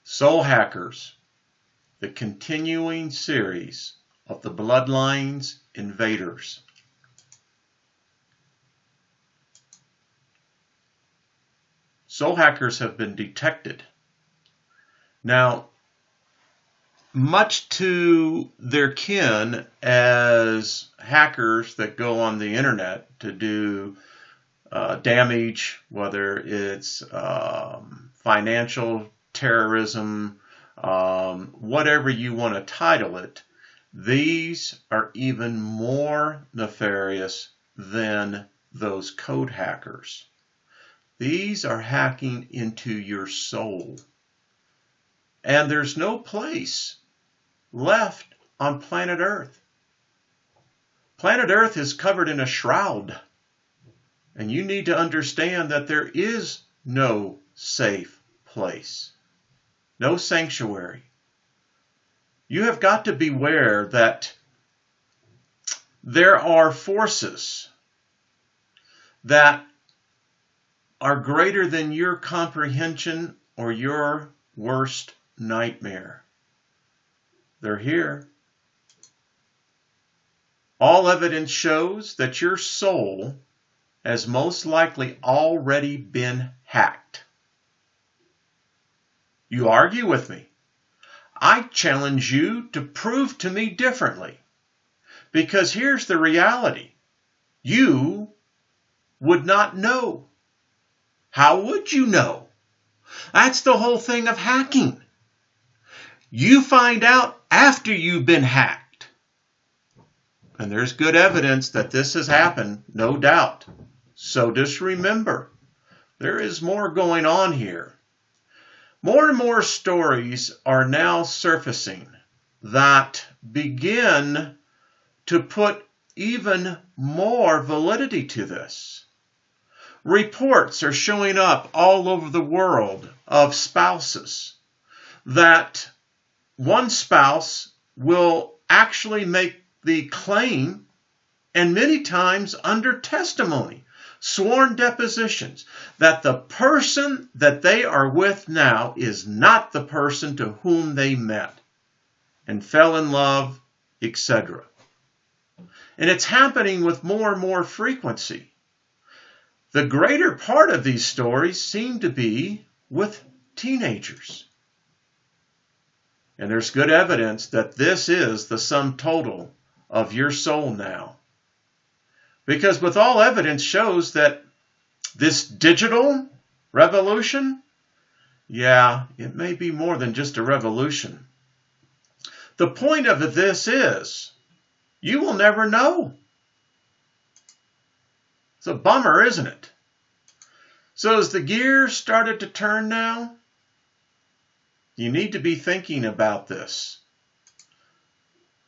Soul Hackers, the continuing series of the Bloodlines Invaders. Soul hackers have been detected. Now, much to their kin as hackers that go on the internet to do damage, whether it's financial terrorism, whatever you want to title it, these are even more nefarious than those code hackers. These are hacking into your soul. And there's no place left on planet Earth. Planet Earth is covered in a shroud. And you need to understand that there is no safe place, no sanctuary. You have got to beware that there are forces that are greater than your comprehension or your worst nightmare. They're here. All evidence shows that your soul has most likely already been hacked. You argue with me. I challenge you to prove to me differently. Because here's the reality. You would not know. How would you know? That's the whole thing of hacking. You find out after you've been hacked. And there's good evidence that this has happened, no doubt. So just remember, there is more going on here. More and more stories are now surfacing that begin to put even more validity to this. Reports are showing up all over the world of spouses that one spouse will actually make the claim, and many times under testimony, sworn depositions, that the person that they are with now is not the person to whom they met and fell in love, etc. And it's happening with more and more frequency. The greater part of these stories seem to be with teenagers. And there's good evidence that this is the sum total of your soul now. Because with all evidence shows that this digital revolution, yeah, it may be more than just a revolution. The point of this is, you will never know. It's a bummer, isn't it? So as the gears started to turn now, you need to be thinking about this.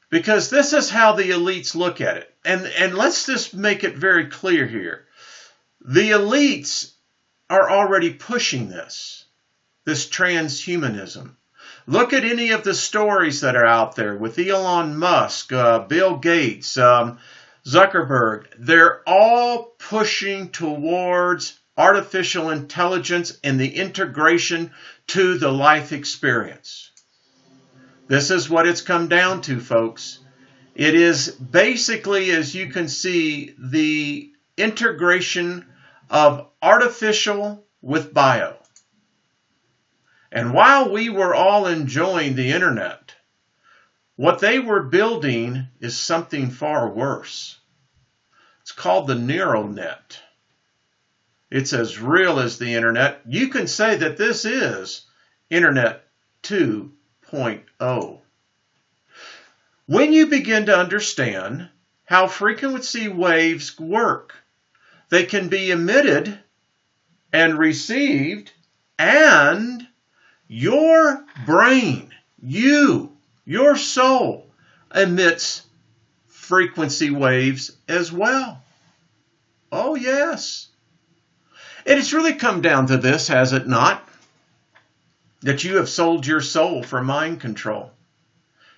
Because this is how the elites look at it. And let's just make it very clear here. The elites are already pushing this transhumanism. Look at any of the stories that are out there with Elon Musk, Bill Gates, Zuckerberg. They're all pushing towards artificial intelligence and the integration to the life experience. This is what it's come down to, folks. It is basically, as you can see, the integration of artificial with bio. And while we were all enjoying the internet, what they were building is something far worse. It's called the neural net. It's as real as the internet. You can say that this is Internet 2.0. When you begin to understand how frequency waves work, they can be emitted and received, and your brain, your soul, emits frequency waves as well. Oh, yes. And it's really come down to this, has it not? That you have sold your soul for mind control.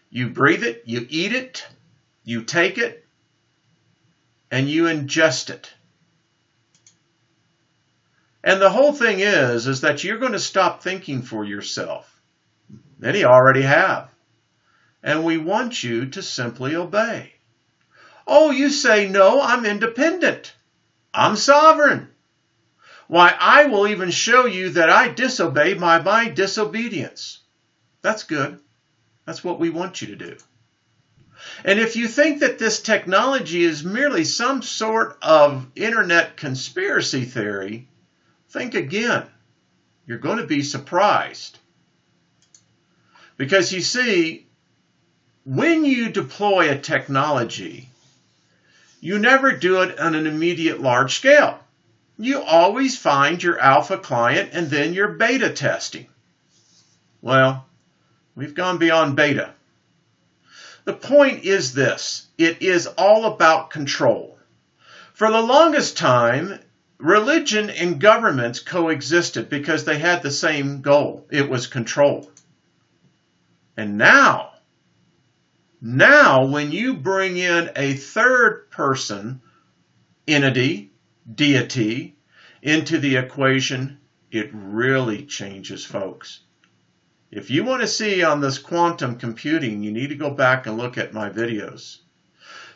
You breathe it, you eat it, you take it, and you ingest it. And the whole thing is that you're going to stop thinking for yourself. Many already have. And we want you to simply obey. Oh, you say, no, I'm independent. I'm sovereign. Why, I will even show you that I disobey by my disobedience. That's good. That's what we want you to do. And if you think that this technology is merely some sort of internet conspiracy theory, think again. You're going to be surprised. Because you see, when you deploy a technology, you never do it on an immediate large scale. You always find your alpha client and then your beta testing. Well, we've gone beyond beta. The point is this: it is all about control. For the longest time, religion and governments coexisted because they had the same goal. It was control. And now when you bring in a third person, entity, deity, into the equation, it really changes, folks. If you want to see on this quantum computing, you need to go back and look at my videos.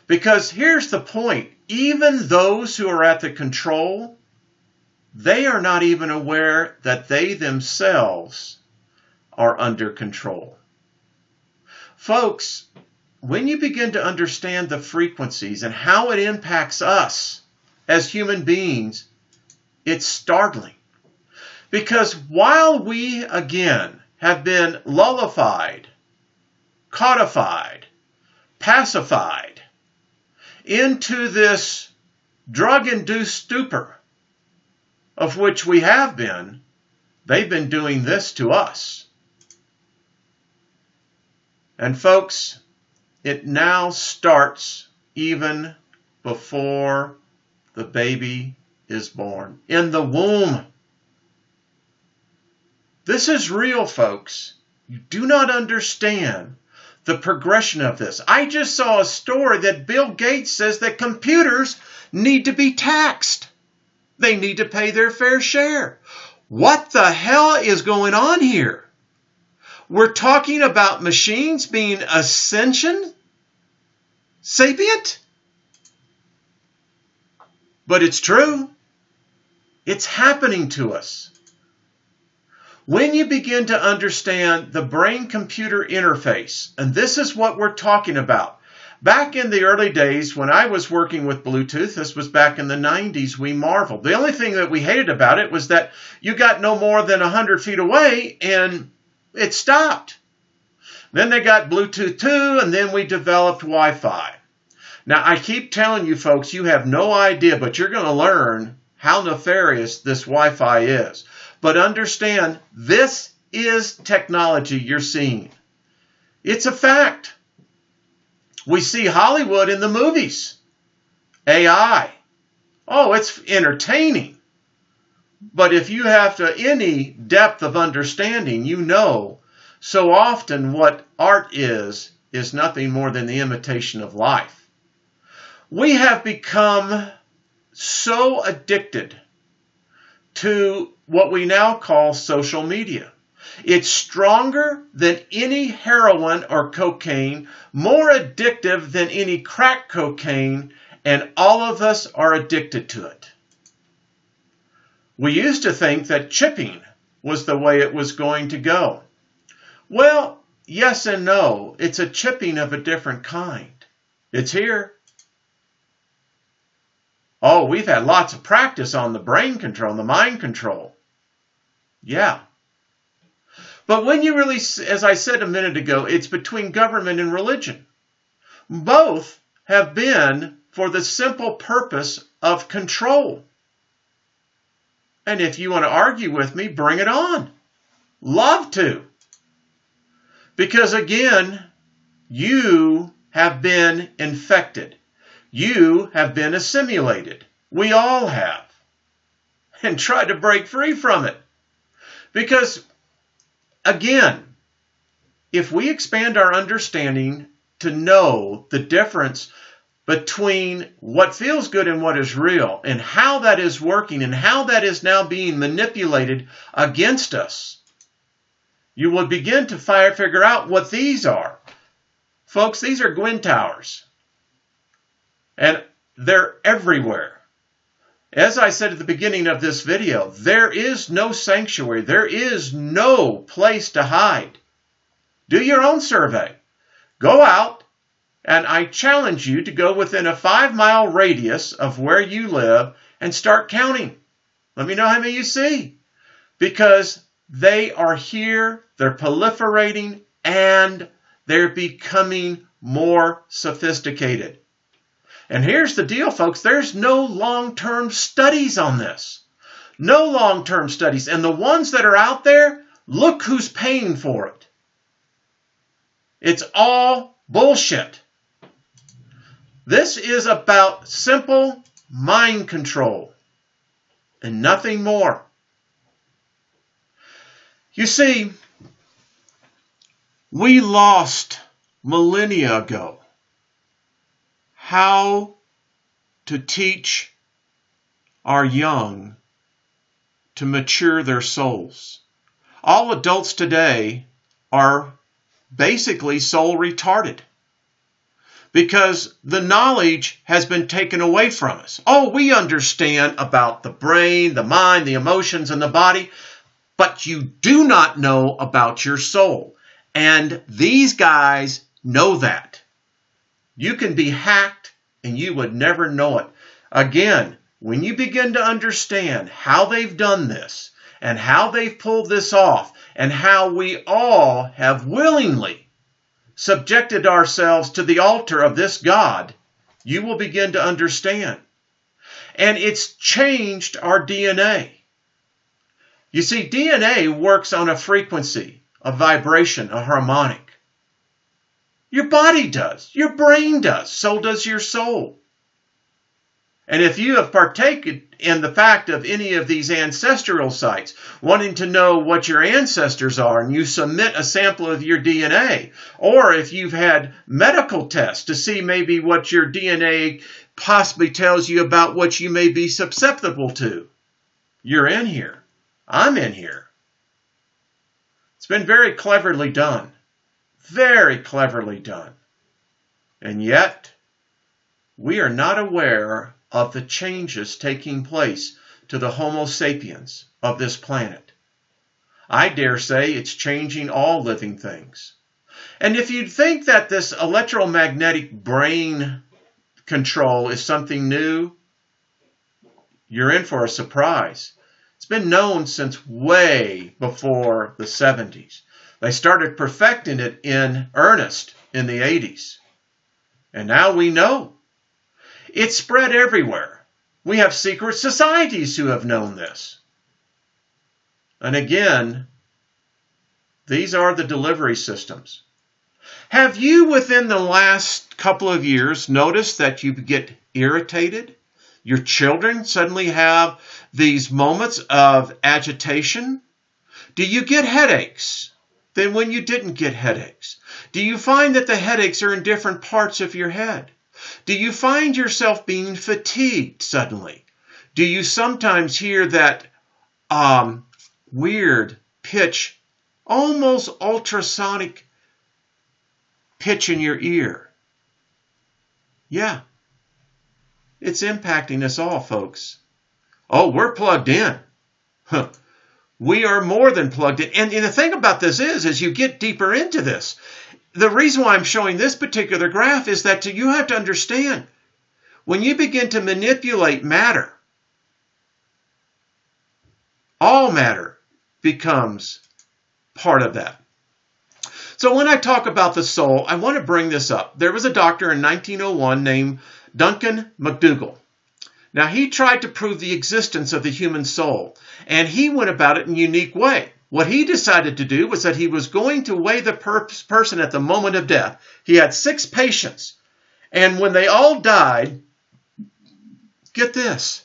Because here's the point. Even those who are at the control, they are not even aware that they themselves are under control. Folks, when you begin to understand the frequencies and how it impacts us as human beings, it's startling. Because while we, again, have been lullified, codified, pacified into this drug-induced stupor of which we have been, they've been doing this to us. And folks, it now starts even before the baby is born, in the womb. This is real, folks. You do not understand the progression of this. I just saw a story that Bill Gates says that computers need to be taxed. They need to pay their fair share. What the hell is going on here? We're talking about machines being ascension, sapient. But it's true. It's happening to us. When you begin to understand the brain-computer interface, and this is what we're talking about. Back in the early days when I was working with Bluetooth, this was back in the 90s, we marveled. The only thing that we hated about it was that you got no more than 100 feet away and it stopped. Then they got Bluetooth 2, and then we developed Wi-Fi. Now, I keep telling you folks, you have no idea, but you're going to learn how nefarious this Wi-Fi is. But understand, this is technology you're seeing. It's a fact. We see Hollywood in the movies. AI. Oh, it's entertaining. But if you have any depth of understanding, you know so often what art is nothing more than the imitation of life. We have become so addicted to what we now call social media. It's stronger than any heroin or cocaine, more addictive than any crack cocaine, and all of us are addicted to it. We used to think that chipping was the way it was going to go. Well, yes and no. It's a chipping of a different kind. It's here. Oh, we've had lots of practice on the brain control, the mind control. Yeah. But when you really, as I said a minute ago, it's between government and religion. Both have been for the simple purpose of control. And if you want to argue with me, bring it on. Love to. Because again, you have been infected. You have been assimilated. We all have. And try to break free from it. Because, again, if we expand our understanding to know the difference between what feels good and what is real, and how that is working, and how that is now being manipulated against us, you will begin to figure out what these are. Folks, these are Gwyn towers. And they're everywhere. As I said at the beginning of this video, there is no sanctuary. There is no place to hide. Do your own survey. Go out, and I challenge you to go within a 5-mile radius of where you live and start counting. Let me know how many you see. Because they are here, they're proliferating, and they're becoming more sophisticated. And here's the deal, folks. There's no long-term studies on this. No long-term studies. And the ones that are out there, look who's paying for it. It's all bullshit. This is about simple mind control and nothing more. You see, we lost millennia ago how to teach our young to mature their souls. All adults today are basically soul retarded because the knowledge has been taken away from us. Oh, we understand about the brain, the mind, the emotions, and the body, but you do not know about your soul. And these guys know that. You can be hacked and you would never know it. Again, when you begin to understand how they've done this and how they've pulled this off and how we all have willingly subjected ourselves to the altar of this God, you will begin to understand. And it's changed our DNA. You see, DNA works on a frequency, a vibration, a harmonic. Your body does. Your brain does. So does your soul. And if you have partaken in the fact of any of these ancestral sites, wanting to know what your ancestors are, and you submit a sample of your DNA, or if you've had medical tests to see maybe what your DNA possibly tells you about what you may be susceptible to, you're in here. I'm in here. It's been very cleverly done. Very cleverly done. And yet, we are not aware of the changes taking place to the Homo sapiens of this planet. I dare say it's changing all living things. And if you think that this electromagnetic brain control is something new, you're in for a surprise. It's been known since way before the 70s. They started perfecting it in earnest in the 80s. And now we know. It's spread everywhere. We have secret societies who have known this. And again, these are the delivery systems. Have you, within the last couple of years, noticed that you get irritated? Your children suddenly have these moments of agitation? Do you get headaches than when you didn't get headaches? Do you find that the headaches are in different parts of your head? Do you find yourself being fatigued suddenly? Do you sometimes hear that weird pitch, almost ultrasonic pitch in your ear? Yeah, it's impacting us all, folks. Oh, we're plugged in. We are more than plugged in. And the thing about this is you get deeper into this. The reason why I'm showing this particular graph is that you have to understand, when you begin to manipulate matter, all matter becomes part of that. So when I talk about the soul, I want to bring this up. There was a doctor in 1901 named Duncan McDougall. Now, he tried to prove the existence of the human soul, and he went about it in a unique way. What he decided to do was that he was going to weigh the person at the moment of death. He had 6 patients, and when they all died, get this,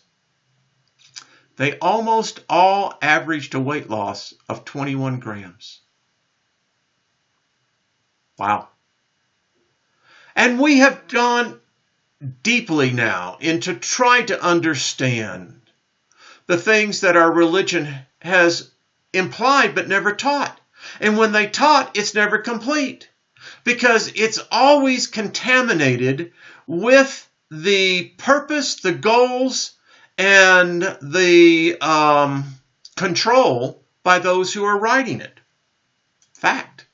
they almost all averaged a weight loss of 21 grams. Wow. And we have gone deeply now into trying to understand the things that our religion has implied but never taught. And when they taught, it's never complete because it's always contaminated with the purpose, the goals, and the control by those who are writing it. Fact.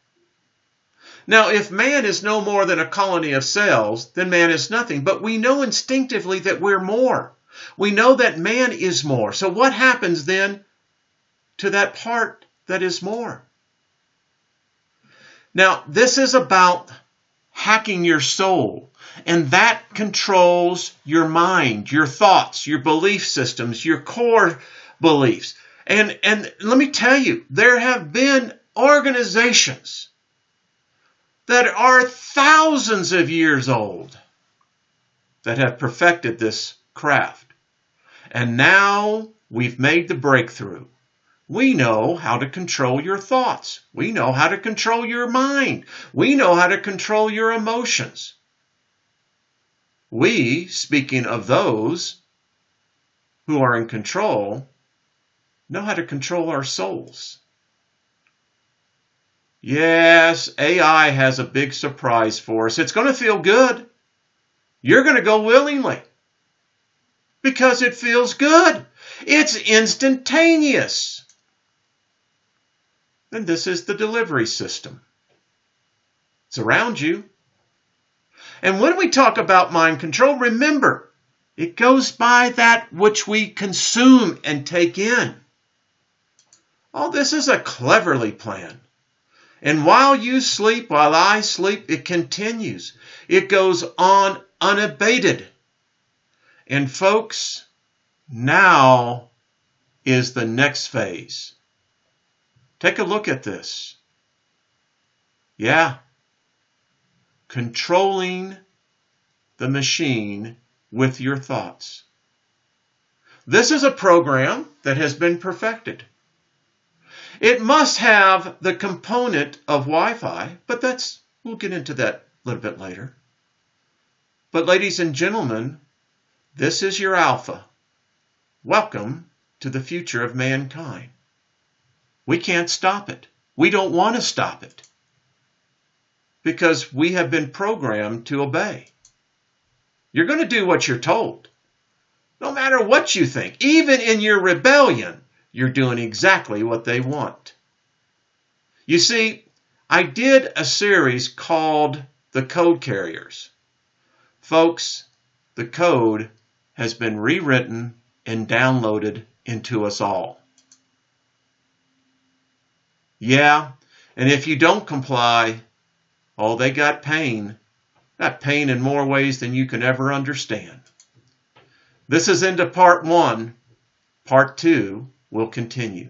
Now, if man is no more than a colony of cells, then man is nothing. But we know instinctively that we're more. We know that man is more. So what happens then to that part that is more? Now, this is about hacking your soul. And that controls your mind, your thoughts, your belief systems, your core beliefs. And let me tell you, there have been organizations that are thousands of years old that have perfected this craft. And now we've made the breakthrough. We know how to control your thoughts. We know how to control your mind. We know how to control your emotions. We, speaking of those who are in control, know how to control our souls. Yes, AI has a big surprise for us. It's going to feel good. You're going to go willingly because it feels good. It's instantaneous. And this is the delivery system. It's around you. And when we talk about mind control, remember, it goes by that which we consume and take in. All this is a cleverly planned. And while you sleep, while I sleep, it continues. It goes on unabated. And folks, now is the next phase. Take a look at this. Yeah. Controlling the machine with your thoughts. This is a program that has been perfected. It must have the component of Wi-Fi, but we'll get into that a little bit later. But ladies and gentlemen, this is your alpha. Welcome to the future of mankind. We can't stop it. We don't want to stop it because we have been programmed to obey. You're going to do what you're told, no matter what you think. Even in your rebellion, you're doing exactly what they want. You see, I did a series called The Code Carriers. Folks, the code has been rewritten and downloaded into us all. Yeah, and if you don't comply, oh, they got pain. Got pain in more ways than you can ever understand. This is into part 1. Part 2 will continue.